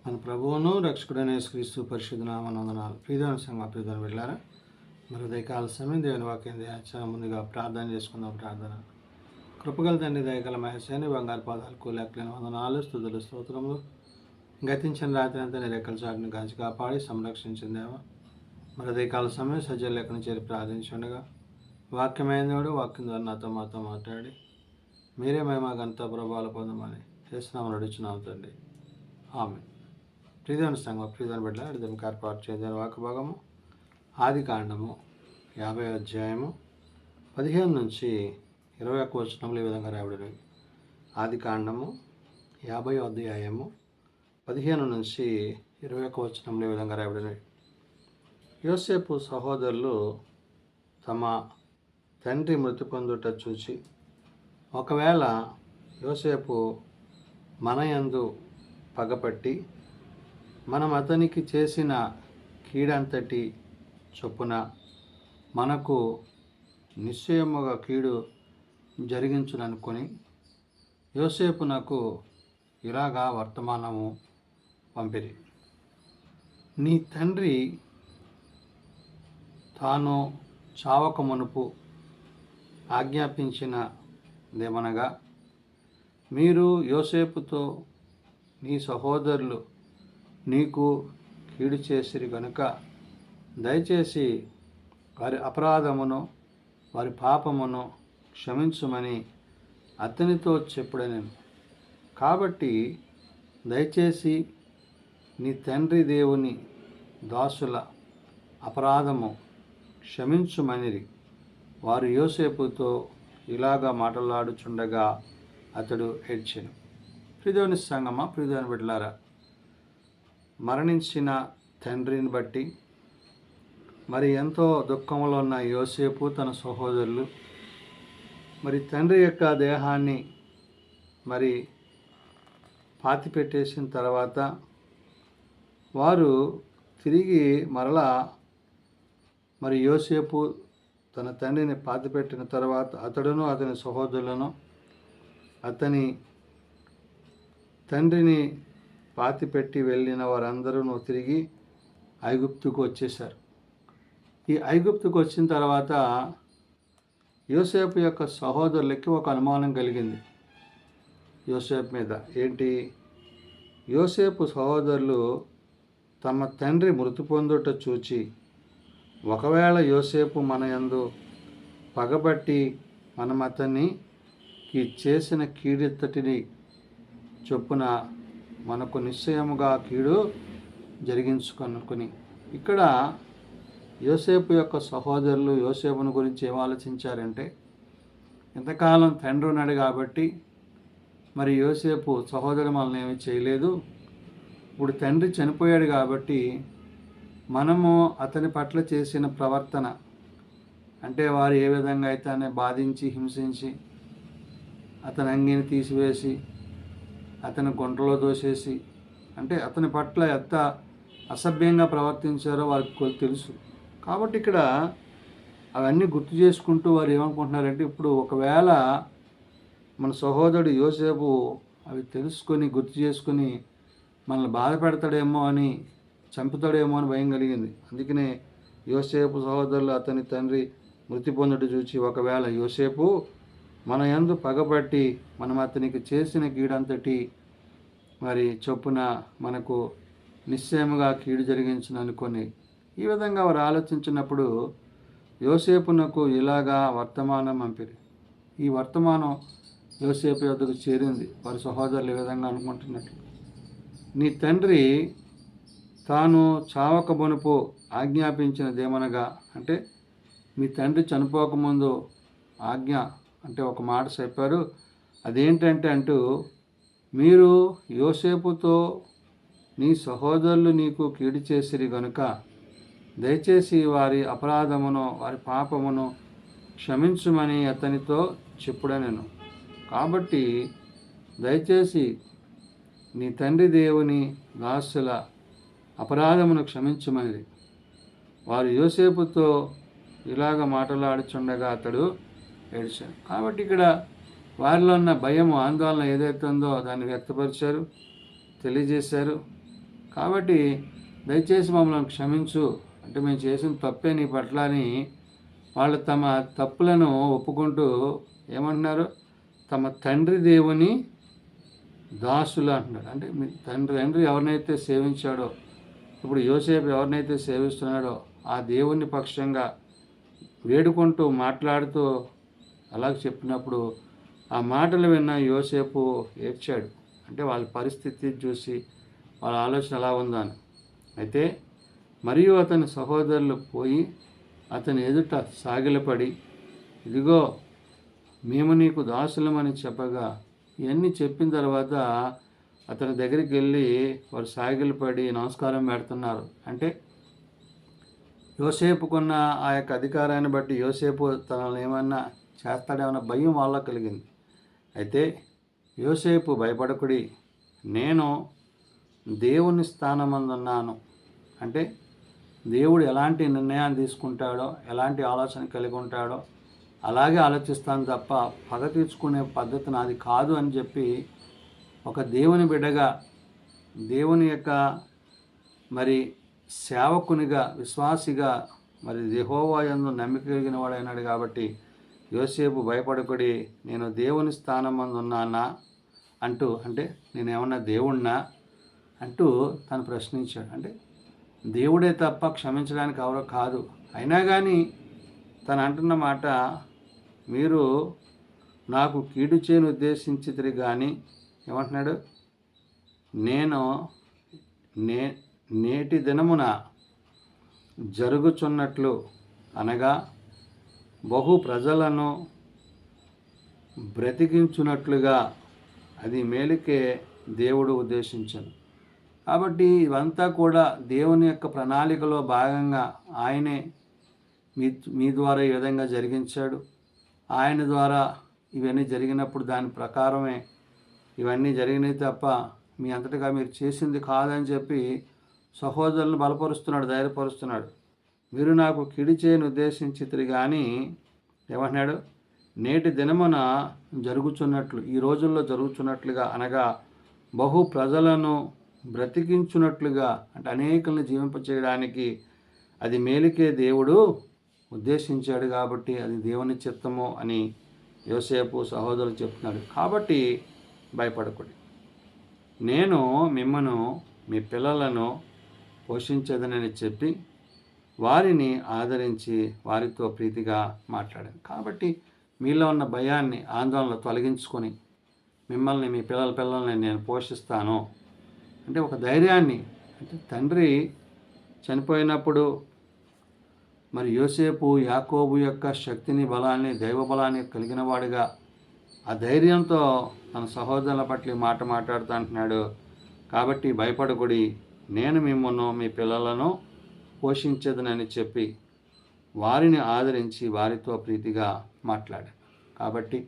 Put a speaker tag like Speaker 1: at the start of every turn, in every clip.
Speaker 1: మన ప్రభువును రక్షకుడైన యేసుక్రీస్తు పరిశుద్ధ నామమున వందనాలు. ప్రియమైన సంఘ ప్రియమైన బిడ్డలారా, మరి ఉదయకాల సమయం దేవుని వాక్యం ధ్యానించే ముందుగా ప్రార్థన చేసుకుందాం. ప్రార్థన. కృపగల తండ్రి, దయగల మహేశాన్ని బంగారు పాదాలకు లెక్కలేని వందనాలు, స్తుతులు, స్తోత్రములు. గతించిన రాత్రి అంతా నీ రెక్కల చాటును కాచి కాపాడి సంరక్షించిందేమో మరి ఉదయకాల సమయం సజ్జల లెక్కను చేరి ప్రార్థించుండగా వాక్యమైన దేవుడు వాక్యం ద్వారా నాతో మాతో మాట్లాడి మీరే మేము గంత ప్రభావాలు పొందమని చేస్తున్నామని అడుగుచున్నాం తండ్రి. ఆమె ప్రియమైన సంఘం ప్రియమైన బిడ్డ అర్థం ఏర్పాటు చేయని వాక్య భాగము ఆది కాండము 50వ అధ్యాయము 15 నుంచి 21 వచనములు ఈ విధంగా రాయబడినవి. ఆది కాండము 50వ అధ్యాయము 15 నుంచి 21 వచనములు ఈ విధంగా రాయబడినవి. యోసేపు సహోదరులు తమ తండ్రి మృతి పొందుట చూచి, ఒకవేళ యోసేపు మన యందు పగపట్టి మనం అతనికి చేసిన కీడంతటి చొప్పున మనకు నిశ్చయముగా కీడు జరిగించుననుకొని యోసేపునకు ఇలాగా వర్తమానము పంపిరి. నీ తండ్రి తాను చావక మునుపు ఆజ్ఞాపించినదేమనగా, మీరు యోసేపుతో నీ సహోదరులు నీకు కీడు చేసిరి గనుక దయచేసి వారి అపరాధమును వారి పాపమును క్షమించుమని అతనితో చెప్పుడనెను. కాబట్టి దయచేసి నీ తండ్రి దేవుని దాసుల అపరాధము క్షమించుమనిరి. వారు యోసేపుతో ఇలాగా మాట్లాడుచుండగా అతడు ఏడ్చెను. ప్రియదేవుని సంగమా, ప్రియదేవుని బిడ్డలారా, మరణించిన తండ్రిని బట్టి మరి ఎంతో దుఃఖంలో ఉన్న యోసేపు తన సహోదరులు మరి తండ్రి యొక్క దేహాన్ని మరి పాతిపెట్టేసిన తర్వాత వారు తిరిగి మరలా మరి యోసేపు తన తండ్రిని పాతిపెట్టిన తర్వాత అతడును అతని సహోదరులను అతని తండ్రిని పాతిపెట్టి వెళ్ళిన వారందరూ తిరిగి ఐగుప్తుకు వచ్చేశారు. ఈ ఐగుప్తుకు వచ్చిన తర్వాత యోసేపు యొక్క సహోదరులకి ఒక అనుమానం కలిగింది యోసేపు మీద. ఏంటి? యోసేపు సహోదరులు తమ తండ్రి మృతి పొందుట చూచి, ఒకవేళ యోసేపు మన యందు పగబట్టి మనం అతనికి చేసిన కీడెత్తటిని చొప్పున మనకు నిశ్చయముగా కీడు జరిగించుకొనుకొని. ఇక్కడ యోసేపు యొక్క సహోదరులు యోసేపుని గురించి ఏం ఆలోచించారంటే, ఇంతకాలం తండ్రి ఉన్నాడు కాబట్టి మరి యోసేపు సహోదరు మనల్ని ఏమీ చేయలేదు, ఇప్పుడు తండ్రి చనిపోయాడు కాబట్టి మనము అతని పట్ల చేసిన ప్రవర్తన అంటే వారు ఏ విధంగా అయితే అతన్ని బాధించి హింసించి అతని అంగిని తీసివేసి అతని గుంటలో దోసేసి అంటే అతని పట్ల ఎంత అసభ్యంగా ప్రవర్తించారో వారికి తెలుసు. కాబట్టి ఇక్కడ అవన్నీ గుర్తు చేసుకుంటూ వారు ఏమనుకుంటున్నారంటే, ఇప్పుడు ఒకవేళ మన సహోదరుడు యోసేపు అవి తెలుసుకొని గుర్తు చేసుకొని మనల్ని బాధ పెడతాడేమో అని, చంపుతాడేమో అని భయం కలిగింది. అందుకనే యోసేపు సహోదరులు అతని తండ్రి మృతి పొందుట చూచి, ఒకవేళ యోసేపు మన యందు పగబట్టి మనం అతనికి చేసిన కీడంతటి మరి చొప్పున మనకు నిశ్చయముగా కీడు జరిగించును అనుకొని ఈ విధంగా వారు ఆలోచించినప్పుడు యోసేపునకు ఇలాగా వర్తమానం పంపిరి. ఈ వర్తమానం యోసేపు యొద్దకు చేరింది. వారి సహోదరులు ఈ విధంగా అనుకుంటున్నట్లు, నీ తండ్రి తాను చావక మునుపు ఆజ్ఞాపించినదేమనగా, అంటే మీ తండ్రి చనిపోకముందు ఆజ్ఞ అంటే ఒక మాట చెప్పారు. అదేంటంటే అంటూ, మీరు యోసేపుతో నీ సహోదరులు నీకు కీడు చేసిరి గనుక దయచేసి వారి అపరాధమును వారి పాపమును క్షమించుమని అతనితో చెప్పుడనెను. కాబట్టి దయచేసి నీ తండ్రి దేవుని దాసుల అపరాధమును క్షమించుమని వారు యోసేపుతో ఇలాగ మాట్లాడుచుండగా అతడు ఏడ్చాడు. కాబట్టి ఇక్కడ వారిలో ఉన్న భయం ఆందోళన ఏదైతే ఉందో దాన్ని వ్యక్తపరిచారు, తెలియజేశారు. కాబట్టి దయచేసి మమ్మల్ని క్షమించు, అంటే మేము చేసిన తప్పే నీ పట్ల అని వాళ్ళు తమ తప్పులను ఒప్పుకుంటూ ఏమంటున్నారు, తమ తండ్రి దేవుని దాసులు అంటున్నాడు. అంటే మీ తండ్రి ఎవరినైతే సేవించాడో, ఇప్పుడు యోసేపు ఎవరినైతే సేవిస్తున్నాడో ఆ దేవుని పక్షంగా వేడుకుంటూ మాట్లాడుతూ అలాగ చెప్పినప్పుడు ఆ మాటలు విన్న యోసేపు ఏడ్చాడు. అంటే వాళ్ళ పరిస్థితి చూసి వాళ్ళ ఆలోచన ఎలా ఉందా అని. అయితే మరియు అతని సహోదరులు పోయి అతని ఎదుట సాగిలపడి, ఇదిగో మేము నీకు దాసులమని చెప్పగా, ఇవన్నీ చెప్పిన తర్వాత అతని దగ్గరికి వెళ్ళి వారు సాగిలపడి నమస్కారం పెడుతున్నారు. అంటే యోసేపుకున్న ఆ యొక్క అధికారాన్ని బట్టి యోసేపు తనని ఏమన్నా చేస్తాడేమన్న భయం వాళ్ళకు కలిగింది. అయితే యోసేపు భయపడకుడి, నేను దేవుని స్థానమందున్నాను. అంటే దేవుడు ఎలాంటి నిర్ణయాన్ని తీసుకుంటాడో, ఎలాంటి ఆలోచన కలిగి ఉంటాడో అలాగే ఆలోచిస్తాను తప్ప పగ తీర్చుకునే పద్ధతి నాది కాదు అని చెప్పి ఒక దేవుని బిడ్డగా, దేవుని యొక్క మరి సేవకునిగా, విశ్వాసిగా, మరి యెహోవా యందు నమ్మిక కలిగిన వాడైనాడు. కాబట్టి యోసేపు భయపడకుడి, నేను దేవుని స్థానమందు ఉన్నానా అంటూ, అంటే నేనేమన్నా దేవుణ్ణా అంటూ తను ప్రశ్నించాడు. అంటే దేవుడే తప్ప క్షమించడానికి ఎవరో కాదు. అయినా కానీ తను అంటున్న మాట, మీరు నాకు కీడు చేయని ఉద్దేశించితిరి కానీ ఏమంటున్నాడు, నేను నేటి దినమున జరుగుచున్నట్లు అనగా బహు ప్రజలను బ్రతికించున్నట్లుగా అది మేలుకే దేవుడు ఉద్దేశించను. కాబట్టి ఇవంతా కూడా దేవుని యొక్క ప్రణాళికలో భాగంగా ఆయనే మీ ద్వారా ఈ విధంగా జరిగించాడు. ఆయన ద్వారా ఇవన్నీ జరిగినప్పుడు దాని ప్రకారమే ఇవన్నీ జరిగినాయి తప్ప మీ అంతటిగా మీరు చేసింది కాదని చెప్పి సహోదరులను బలపరుస్తున్నాడు, ధైర్యపరుస్తున్నాడు. మీరు నాకు కిడి చేయని ఉద్దేశించితిరి కానీ ఏమంటున్నాడు, నేటి దినమున జరుగుచున్నట్లు, ఈ రోజుల్లో జరుగుతున్నట్లుగా అనగా బహు ప్రజలను బ్రతికించున్నట్లుగా, అంటే అనేకులను జీవింపచేయడానికి అది మేలుకే దేవుడు ఉద్దేశించాడు. కాబట్టి అది దేవుని చిత్తము అని యోసేపు సహోదరులు చెప్తున్నాడు. కాబట్టి భయపడకూడదు, నేను మిమ్మను మీ పిల్లలను పోషించదనని చెప్పి వారిని ఆదరించి వారితో ప్రీతిగా మాట్లాడాను. కాబట్టి మీలో ఉన్న భయాన్ని, ఆందోళన తొలగించుకొని మిమ్మల్ని, మీ పిల్లల్ని నేను పోషిస్తాను అంటే ఒక ధైర్యాన్ని, అంటే తండ్రి చనిపోయినప్పుడు మరి యోసేపు యాకోబు యొక్క శక్తిని, బలాన్ని, దైవ బలాన్ని కలిగిన వాడిగా ఆ ధైర్యంతో తన సహోదరుల పట్ల మాట మాట్లాడుతూ అంటున్నాడు. కాబట్టి భయపడకుడి, నేను మిమ్మల్ని మీ పిల్లలను పోషించదనని చెప్పి వారిని ఆదరించి వారితో ప్రీతిగా మాట్లాడాడు. కాబట్టి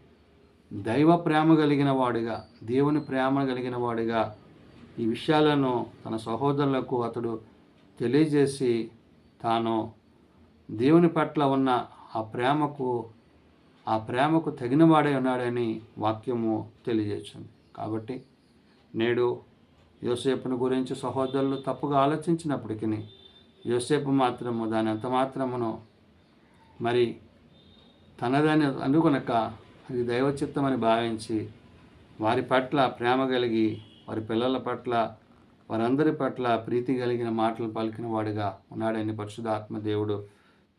Speaker 1: దైవ ప్రేమ కలిగిన వాడిగా, దేవుని ప్రేమ కలిగిన వాడిగా ఈ విషయాలను తన సహోదరులకు అతడు తెలియజేసి తాను దేవుని పట్ల ఉన్న ఆ ప్రేమకు తగినవాడే ఉన్నాడని వాక్యము తెలియజేస్తుంది. కాబట్టి నేడు యోసేపును గురించి సహోదరులు తప్పుగా ఆలోచించినప్పటికీ యోసేపు మాత్రము దాని ఎంత మాత్రమును మరి తనదని అనుకొనక అది దైవచిత్తమని భావించి వారి పట్ల ప్రేమ కలిగి, వారి పిల్లల పట్ల, వారందరి పట్ల ప్రీతి కలిగిన మాటలు పలికిన వాడిగా ఉన్నాడని పరిశుద్ధాత్మ దేవుడు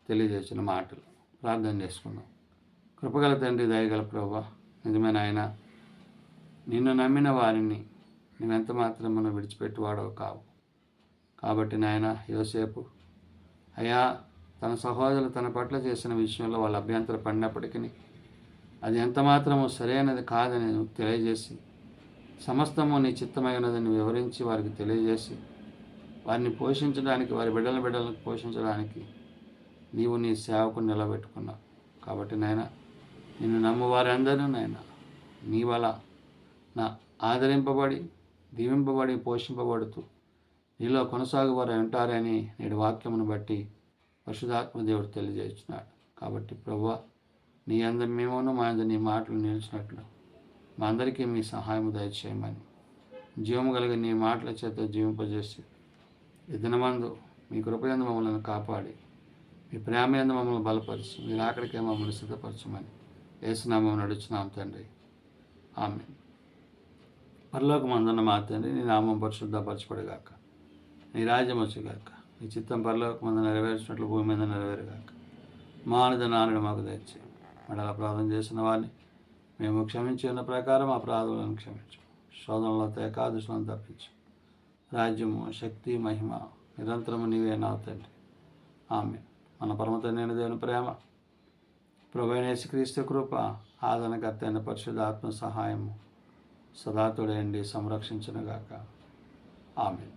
Speaker 1: తెలియజేసిన మాటలు. ప్రార్థన చేసుకుందాం. కృపగల తండ్రి, దయగల ప్రభువా, నిజమైన ఆయన, నిన్ను నమ్మిన వారిని నువ్వెంత మాత్రమును విడిచిపెట్టువాడవు కావు. కాబట్టి నాయన యోసేపు అయా తన సహోదరులు తన పట్ల చేసిన విషయంలో వాళ్ళు అభ్యంతర పడినప్పటికీ అది ఎంత మాత్రము సరైనది కాదని తెలియజేసి, సమస్తము నీ చిత్తమైనదని వివరించి వారికి తెలియజేసి వారిని పోషించడానికి, వారి బిడ్డలను పోషించడానికి నీవు నీ సేవకు నిలబెట్టుకున్నావు. కాబట్టి నాయన, నిన్ను నమ్మువారందరూ నాయన నీ వల్ల ఆదరింపబడి, దీవింపబడి, పోషింపబడుతూ నీలో కొనసాగువారు ఉంటారని నేడు వాక్యమును బట్టి పరిశుద్ధాత్మ దేవుడు తెలియజేస్తున్నాడు. కాబట్టి ప్రభువా, నీ అందరి మేమును మా అందరి నీ మాటలు నిలిచినట్లు మా అందరికీ మీ సహాయము దయచేయమని, జీవము కలిగిన నీ మాటల చేత జీవింపజేసి
Speaker 2: ఈ దినమందు మీ కృపయందు మమ్మల్ని కాపాడి మీ ప్రేమయందు మమ్మల్ని బలపరచు, మీరు అక్కడికే మమ్మల్ని సిద్ధపరచమని యేసునామం నడుచున్నాం తండ్రి. ఆమేన్. పరలోకమందున్న మా తండ్రి, నీ నామం పరిశుద్ధపరచబడుగాక, నీ రాజ్యం వచ్చుగాక, నీ చిత్తం పరలోకమందు నెరవేర్చినట్లు భూమి మీద నెరవేరుగాక. మా అనుదినాలను మాకు తెచ్చి మళ్ళీ ప్రార్థన చేసిన వారిని మేము క్షమించి ఉన్న ప్రకారం ఆ ప్రార్థనలను క్షమించు. శోధనలో ఏకాదశులను తప్పించు. రాజ్యము, శక్తి, మహిమ నిరంతరము నీవే నా తండ్రి. ఆమేన్. మన పరమ తండ్రి దేవుని ప్రేమ, ప్రభువైన యేసుక్రీస్తు కృప, ఆదరణకర్త అయిన పరిశుద్ధాత్మ సహాయము సదా తోడేయండి, సంరక్షించునుగాక. ఆమేన్.